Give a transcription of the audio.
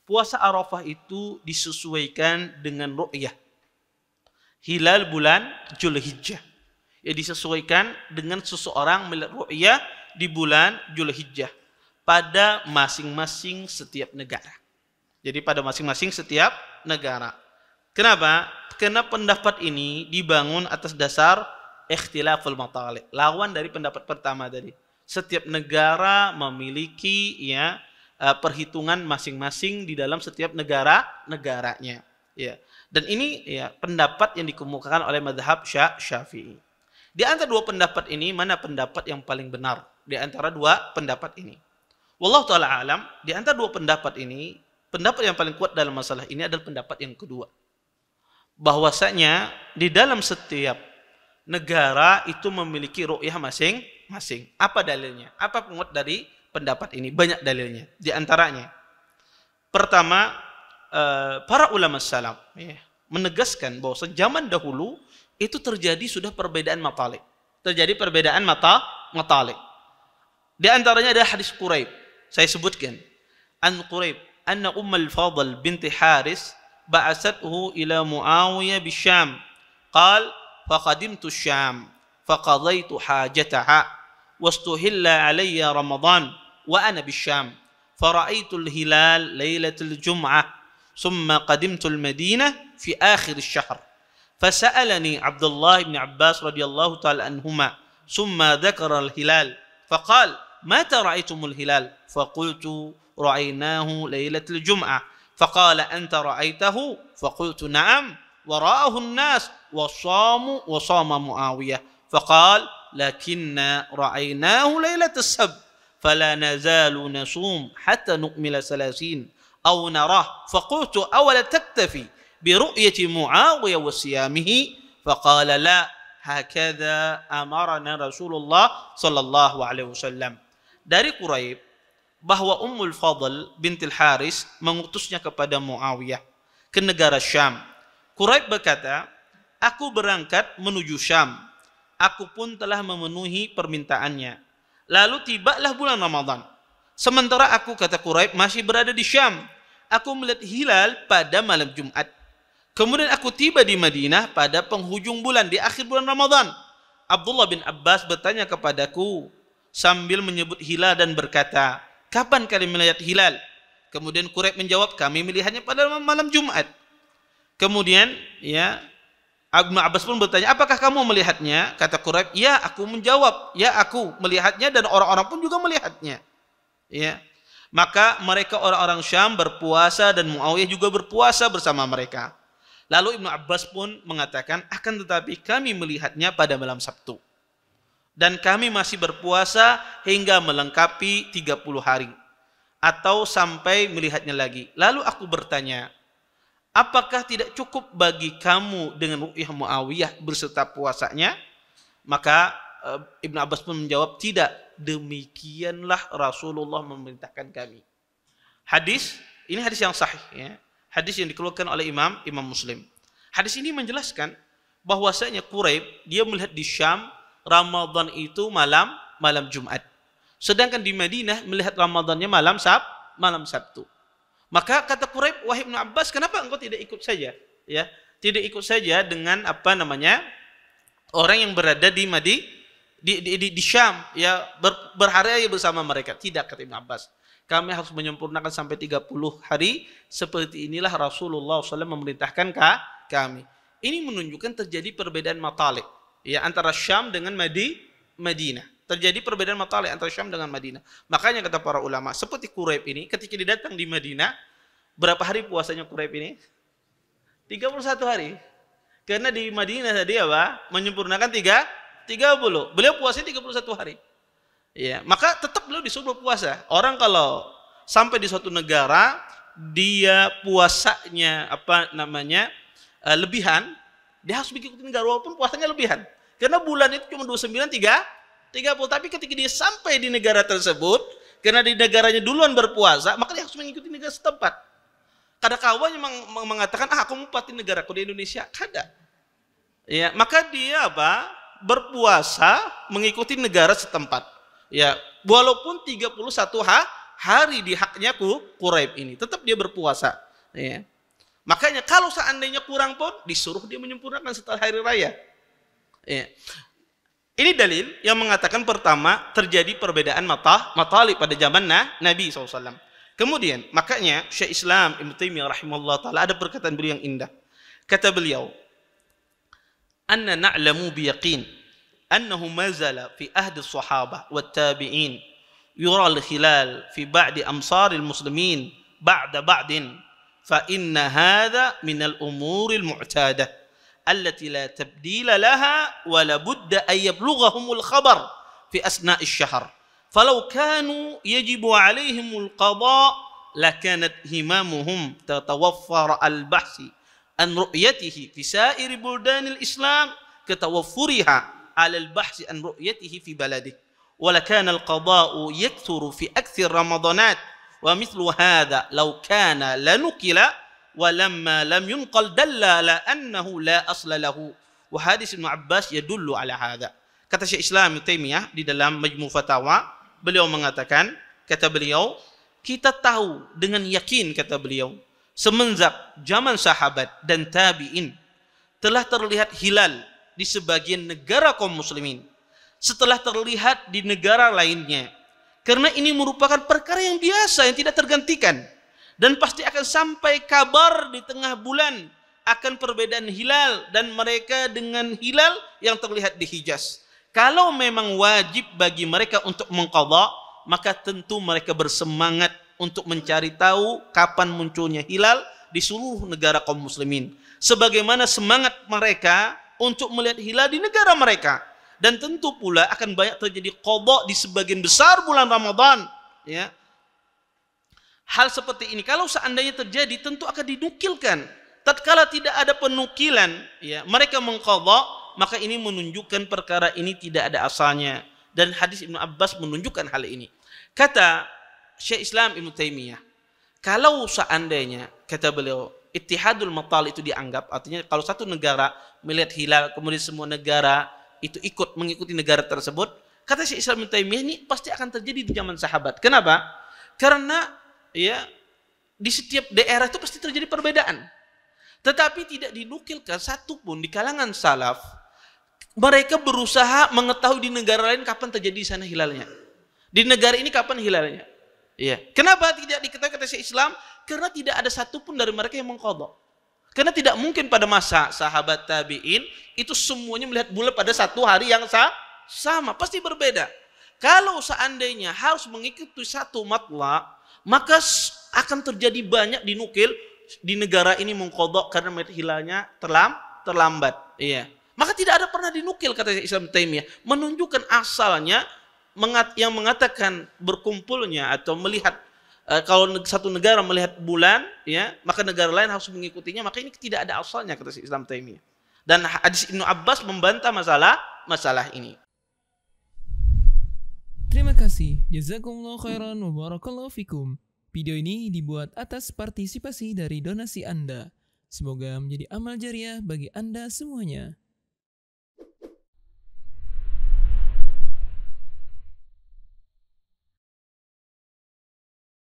puasa Arafah itu disesuaikan dengan ru'yah hilal bulan Zulhijjah. Ya, disesuaikan dengan seseorang melihat ru'yah di bulan Zulhijjah pada masing-masing setiap negara. Jadi pada masing-masing setiap negara. Kenapa? Karena pendapat ini dibangun atas dasar ikhtilaful matali'. Lawan dari pendapat pertama tadi. Setiap negara memiliki ya perhitungan masing-masing di dalam setiap negaranya. Ya. Dan ini ya pendapat yang dikemukakan oleh mazhab Syafi'i. Di antara dua pendapat ini, mana pendapat yang paling benar? Di antara dua pendapat ini. Wallahu ta'ala alam, di antara dua pendapat ini, pendapat yang paling kuat dalam masalah ini adalah pendapat yang kedua. Bahwasanya di dalam setiap negara itu memiliki ru'yah masing-masing. Apa dalilnya? Apa penguat dari pendapat ini? Banyak dalilnya. Di antaranya, pertama, para ulama salaf menegaskan bahwa zaman dahulu itu terjadi sudah perbedaan matalik. Terjadi perbedaan matalik. Di antaranya ada hadis Quraib. Saya sebutkan. An Quraib, anna Ummul Fadl binti Haris ba'asathu ila Muawiyah bisyam. Qal, faqadimtu syam, faqadaitu hajataha, wastuhilla alayya Ramadan, wa ana bisyam. Fara'aitu al-hilal laylatul jum'ah, summa qadimtu al-Madinah fi akhir al-syahr. فسألني عبد الله بن عباس رضي الله تعالى عنهما ثم ذكر الهلال فقال متى رأيتم الهلال فقلت رأيناه ليلة الجمعة فقال أنت رأيته فقلت نعم وراءه الناس وصام معاوية فقال لكن رأيناه ليلة السبت فلا نزال نصوم حتى نكمل 30 أو نراه فقلت أولا تكتفي برؤية معاوية وصيامه فقال لا هكذا أمرنا رسول الله صلى الله عليه وسلم. Dari Quraib bahwa Ummul Fadl bintil Haris mengutusnya kepada Muawiyah ke negara Syam. Quraib berkata, aku berangkat menuju Syam. Aku pun telah memenuhi permintaannya. Lalu tibalah bulan Ramadan. Sementara aku, kata Quraib, masih berada di Syam. Aku melihat hilal pada malam Jumat. Kemudian aku tiba di Madinah pada penghujung bulan, di akhir bulan Ramadan. Abdullah bin Abbas bertanya kepadaku sambil menyebut hilal dan berkata, kapan kalian melihat hilal? Kemudian Quraib menjawab, kami melihatnya pada malam Jumat. Kemudian ya Ibnu Abbas pun bertanya, apakah kamu melihatnya? Kata Quraib, ya, aku menjawab, ya, aku melihatnya dan orang-orang pun juga melihatnya. Ya. Maka mereka orang-orang Syam berpuasa dan Muawiyah juga berpuasa bersama mereka. Lalu Ibnu Abbas pun mengatakan, akan tetapi kami melihatnya pada malam Sabtu. Dan kami masih berpuasa hingga melengkapi 30 hari. Atau sampai melihatnya lagi. Lalu aku bertanya, apakah tidak cukup bagi kamu dengan ru'yah Muawiyah berserta puasanya? Maka Ibnu Abbas pun menjawab, tidak. Demikianlah Rasulullah memerintahkan kami. Hadis, ini hadis yang sahih ya. Hadis yang dikeluarkan oleh Imam Muslim. Hadis ini menjelaskan bahwasanya Quraib dia melihat di Syam Ramadan itu malam Jumat. Sedangkan di Madinah melihat Ramadannya malam Sabtu. Maka kata Quraib, wahai Ibnu Abbas, kenapa engkau tidak ikut saja? Ya, tidak ikut saja dengan orang yang berada di Syam ya berhari bersama mereka. Tidak, kata Ibnu Abbas. Kami harus menyempurnakan sampai 30 hari. Seperti inilah Rasulullah SAW memerintahkan kami. Ini menunjukkan terjadi perbedaan matalik ya antara Syam dengan Madinah. Terjadi perbedaan matalik antara Syam dengan Madinah. Makanya kata para ulama, seperti Quraib ini ketika dia datang di Madinah, berapa hari puasanya Quraib ini? 31 hari. Karena di Madinah tadi menyempurnakan 30. Beliau puasanya 31 hari. Ya, maka tetap beliau disuruh puasa. Orang kalau sampai di suatu negara dia puasanya lebihan, dia harus mengikuti negara walaupun puasanya lebihan. Karena bulan itu cuma 29 30, tapi ketika dia sampai di negara tersebut, karena di negaranya duluan berpuasa, maka dia harus mengikuti negara setempat. Kada kawan yang mengatakan, aku mau pati negaraku di Indonesia, kada. Ya, maka dia berpuasa mengikuti negara setempat. Ya, walaupun 31 hari di haknya Quraib ini, tetap dia berpuasa. Ya. Makanya kalau seandainya kurang pun disuruh dia menyempurnakan setelah hari raya. Ya. Ini dalil yang mengatakan pertama terjadi perbedaan matali pada zaman Nabi SAW. Kemudian makanya Syekh Islam Ibnu Taimiyah rahimahullah taala ada perkataan beliau yang indah. Kata beliau, "Anna na'lamu biyaqin annahu mazala fi ahdi as-sahabah wat tabi'in yura al-hilal fi ba'di amsar al-muslimin ba'da ba'din fa inna hadha min al-umur al-mu'tadah allati la tabdila laha wa la budda an yablughahum al-khabar fi asna' ash-shahr falau kanu yajibu 'alayhim al-qada' lakanat himamuhum tatawaffar al-bahsi an ru'yatihi fi sa'ir buldan al-islam katawaffuriha على البحث عن رؤيته في بلده ولكان القضاء يكثر في أكثر رمضانات ومثل هذا لو كان لنقل ولما لم ينقل دل على أنه لا أصل له وحديث ابن عباس يدل على هذا. Kata Syekh Islam Ibnu Taimiyah di dalam Majmu' Fatawa, beliau mengatakan, kata beliau, kita tahu dengan yakin, kata beliau, semenjak zaman sahabat dan tabi'in telah terlihat hilal di sebagian negara kaum muslimin setelah terlihat di negara lainnya, karena ini merupakan perkara yang biasa yang tidak tergantikan, dan pasti akan sampai kabar di tengah bulan akan perbedaan hilal dan mereka dengan hilal yang terlihat di Hijaz. Kalau memang wajib bagi mereka untuk mengqadha, maka tentu mereka bersemangat untuk mencari tahu kapan munculnya hilal di seluruh negara kaum muslimin, sebagaimana semangat mereka untuk melihat hilal di negara mereka. Dan tentu pula akan banyak terjadi qadha di sebagian besar bulan Ramadan, ya. Hal seperti ini kalau seandainya terjadi tentu akan dinukilkan. Tatkala tidak ada penukilan, ya, mereka mengqadha, maka ini menunjukkan perkara ini tidak ada asalnya, dan hadis Ibnu Abbas menunjukkan hal ini. Kata Syekh Islam Ibnu Taimiyah, kalau seandainya, kata beliau, ittihadul matal itu dianggap, artinya kalau satu negara melihat hilal kemudian semua negara itu ikut mengikuti negara tersebut, kata Syekh Islam Ibnu Taimiyah, ini pasti akan terjadi di zaman sahabat. Kenapa? Karena ya di setiap daerah itu pasti terjadi perbedaan, tetapi tidak dinukilkan satupun di kalangan salaf mereka berusaha mengetahui di negara lain kapan terjadi di sana hilalnya, di negara ini kapan hilalnya. Ya. Kenapa tidak diketahui, kata Syekh Islam? Karena tidak ada satupun dari mereka yang mengqadha. Karena tidak mungkin pada masa sahabat tabi'in itu semuanya melihat bulan pada satu hari yang sama, pasti berbeda. Kalau seandainya harus mengikuti satu matla, maka akan terjadi banyak dinukil di negara ini mengqadha karena melihat hilalnya terlambat. Iya. Maka tidak ada pernah dinukil, kata Islam Taimiyah, menunjukkan asalnya yang mengatakan berkumpulnya atau melihat kalau satu negara melihat bulan, ya, maka negara lain harus mengikutinya, maka ini tidak ada asalnya, kata Islam Taimiyah. Dan hadis Ibnu Abbas membantah masalah ini. Terima kasih. Jazakumullah khairan wa barakallahu fikum. Video ini dibuat atas partisipasi dari donasi Anda. Semoga menjadi amal jariah bagi Anda semuanya.